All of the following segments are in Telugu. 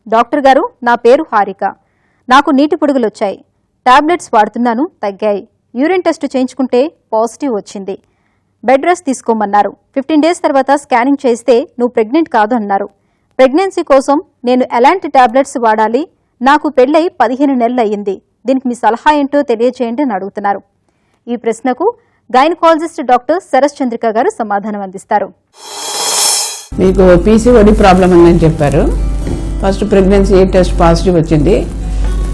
డాక్టర్ గారు, నా పేరు హారిక. నాకు నీటి పుడుగులు వచ్చాయి. టాబ్లెట్స్ వాడుతున్నాను, తగ్గాయి. యూరిన్ టెస్ట్ చేయించుకుంటే పాజిటివ్ వచ్చింది. బెడ్ రెస్ట్ తీసుకోమన్నారు. 15 డేస్ తర్వాత స్కానింగ్ చేస్తే నువ్వు ప్రెగ్నెంట్ కాదు అన్నారు. ప్రెగ్నెన్సీ కోసం నేను ఎలాంటి టాబ్లెట్స్ వాడాలి? నాకు పెళ్లై 15 నెలలు అయ్యింది. దీనికి మీ సలహా ఏంటో తెలియజేయండి అని అడుగుతున్నారు. ఈ ప్రశ్నకు గైనకాలజిస్ట్ డాక్టర్ సరస్ చంద్రిక గారు సమాధానం అందిస్తారు. మీకు పీసీఓడి ప్రాబ్లం ఉందని చెప్పారు. ఫస్ట్ ప్రెగ్నెన్సీ టెస్ట్ పాజిటివ్ వచ్చింది.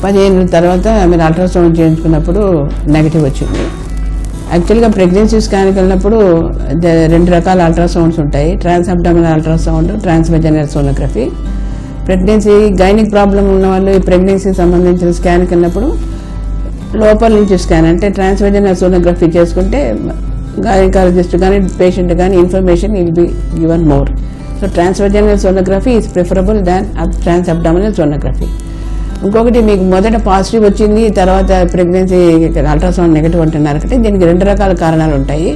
15 తర్వాత మీరు అల్ట్రాసౌండ్ చేయించుకున్నప్పుడు నెగిటివ్ వచ్చింది. యాక్చువల్గా ప్రెగ్నెన్సీ స్కాన్కి వెళ్ళినప్పుడు 2 రకాల అల్ట్రాసౌండ్స్ ఉంటాయి. Trans abdominal ultrasound, transvaginal sonography. Pregnancy gynaec problem ఉన్న వాళ్ళు ఈ ప్రెగ్నెన్సీకి సంబంధించిన స్కాన్కి వెళ్ళినప్పుడు లోపల నుంచి స్కాన్ అంటే ట్రాన్స్వెజైనల్ సోనోగ్రఫీ చేసుకుంటే గైనకాలజిస్ట్ కానీ పేషెంట్ కానీ information will be given more. So transvaginal sonography is preferable than transabdominal sonography. ఇంకొకటి మీకు మొదట పాజిటివ్ వచ్చింది, తర్వాత ప్రెగ్నెన్సీ అల్ట్రాసౌండ్ నెగిటివ్ అంటున్నారు అంటే దీనికి 2 రకాల కారణాలు ఉంటాయి.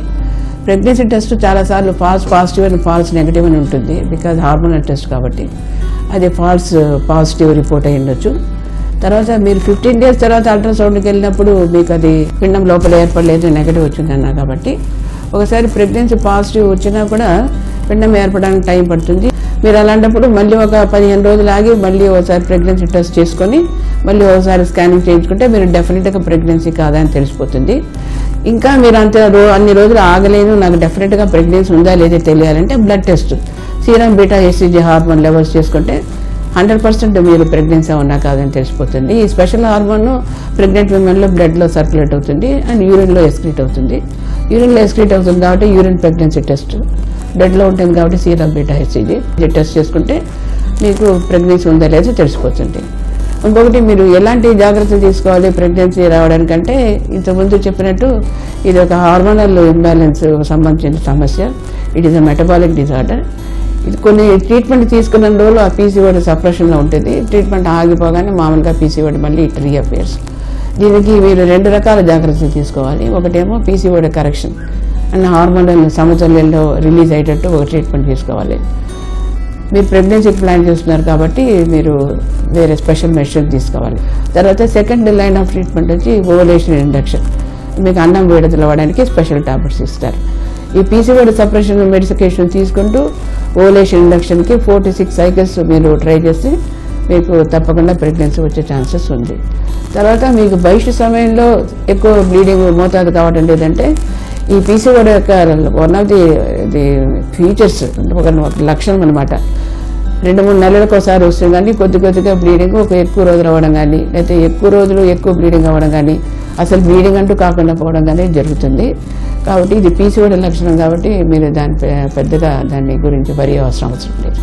ప్రెగ్నెన్సీ టెస్ట్ చాలాసార్లు ఫాల్స్ పాజిటివ్ అని ఫాల్స్ నెగిటివ్ అని ఉంటుంది. బికాజ్ హార్మోనల్ టెస్ట్ కాబట్టి అది ఫాల్స్ పాజిటివ్ రిపోర్ట్ అయ్యి ఉండొచ్చు. తర్వాత మీరు 15 డేస్ తర్వాత అల్ట్రాసౌండ్కి వెళ్ళినప్పుడు మీకు అది పిండం లోపల ఏర్పడలేదు, నెగిటివ్ వచ్చిందన్నా. కాబట్టి ఒకసారి ప్రెగ్నెన్సీ పాజిటివ్ వచ్చినా కూడా పిండం ఏర్పడడానికి టైం పడుతుంది. మీరు అలాంటప్పుడు మళ్ళీ ఒక 15 రోజులు ఆగి మళ్ళీ ఒకసారి ప్రెగ్నెన్సీ టెస్ట్ చేసుకొని మళ్ళీ ఒకసారి స్కానింగ్ చేయించుకుంటే మీరు డెఫినెట్గా ప్రెగ్నెన్సీ కాదని తెలిసిపోతుంది. ఇంకా మీరు అన్ని రోజులు ఆగలేను, నాకు డెఫినెట్గా ప్రెగ్నెన్సీ ఉందా లేదా తెలియాలంటే blood test serum beta HCG hormone levels చేసుకుంటే 100% మీరు ప్రెగ్నెన్సీ ఉన్నా కాదని తెలిసిపోతుంది. ఈ స్పెషల్ హార్మోన్ ప్రెగ్నెంట్ విమెన్లో బ్లడ్లో సర్క్యులేట్ అవుతుంది అండ్ యూరిన్లో ఎక్స్క్రీట్ అవుతుంది. యూరిన్లో ఎక్స్క్రీట్ అవుతుంది కాబట్టి యూరిన్ ప్రెగ్నెన్సీ టెస్ట్, బ్లడ్లో ఉంటుంది కాబట్టి సీరం బీటా హెచ్సిజీ టెస్ట్ చేసుకుంటే మీకు ప్రెగ్నెన్సీ ఉందా లేదా తెలిసిపోతుంది. ఇంకొకటి మీరు ఎలాంటి జాగ్రత్తలు తీసుకోవాలి ప్రెగ్నెన్సీ రావడానికంటే ఇంతకుముందు చెప్పినట్టు ఇది ఒక హార్మోనల్ ఇంబ్యాలెన్స్ సంబంధించిన సమస్య. It is a metabolic disorder. ఇది కొన్ని ట్రీట్మెంట్ తీసుకున్న రోజులు ఆ పీసీఓడి సప్రెషన్లో ఉంటుంది. ట్రీట్మెంట్ ఆగిపోగానే మామూలుగా పీసీఓడి మళ్ళీ ఇట్ రీఅపియర్స్. దీనికి మీరు 2 రకాల జాగ్రత్తలు తీసుకోవాలి. ఒకటేమో పీసీఓడి కరెక్షన్ అండ్ హార్మోనల్ సమతుల్యంలో రిలీజ్ అయ్యేటట్టు ఒక ట్రీట్మెంట్ తీసుకోవాలి. మీరు ప్రెగ్నెన్సీ ప్లాన్ చేస్తున్నారు కాబట్టి మీరు వేరే స్పెషల్ మెషర్ తీసుకోవాలి. తర్వాత సెకండ్ లైన్ ఆఫ్ ట్రీట్మెంట్ వచ్చి ఓవలేషన్ ఇండక్షన్. మీకు అన్నం విడుదల అవ్వడానికి స్పెషల్ టాబ్లెట్స్ ఇస్తారు. ఈ పీసీఓడి సప్రెషన్ మెడికేషన్ తీసుకుంటూ ఓవలేషన్ ఇండక్షన్కి 4 to 6 సైకిల్స్ మీరు ట్రై చేస్తే మీకు తప్పకుండా ప్రెగ్నెన్సీ వచ్చే ఛాన్సెస్ ఉంది. తర్వాత మీకు బహిష్టు సమయంలో ఎక్కువ బ్లీడింగ్ మోతాదు కావడం లేదంటే ఈ పీసీఓడి యొక్క వన్ ఆఫ్ ది ఫీచర్స్ ఒక లక్షణం అనమాట. 2-3 నెలలకు ఒకసారి వస్తుంది కానీ కొద్దిగా బ్లీడింగ్ ఎక్కువ రోజులు అవ్వడం కానీ లేకపోతే ఎక్కువ రోజులు ఎక్కువ బ్లీడింగ్ అవ్వడం కానీ అసలు బ్లీడింగ్ అంటూ కాకుండా పోవడం కానీ జరుగుతుంది. కాబట్టి ఇది పీసీఓడి లక్షణం కాబట్టి మీరు పెద్దగా దాని గురించి వరి అవసరం లేదు.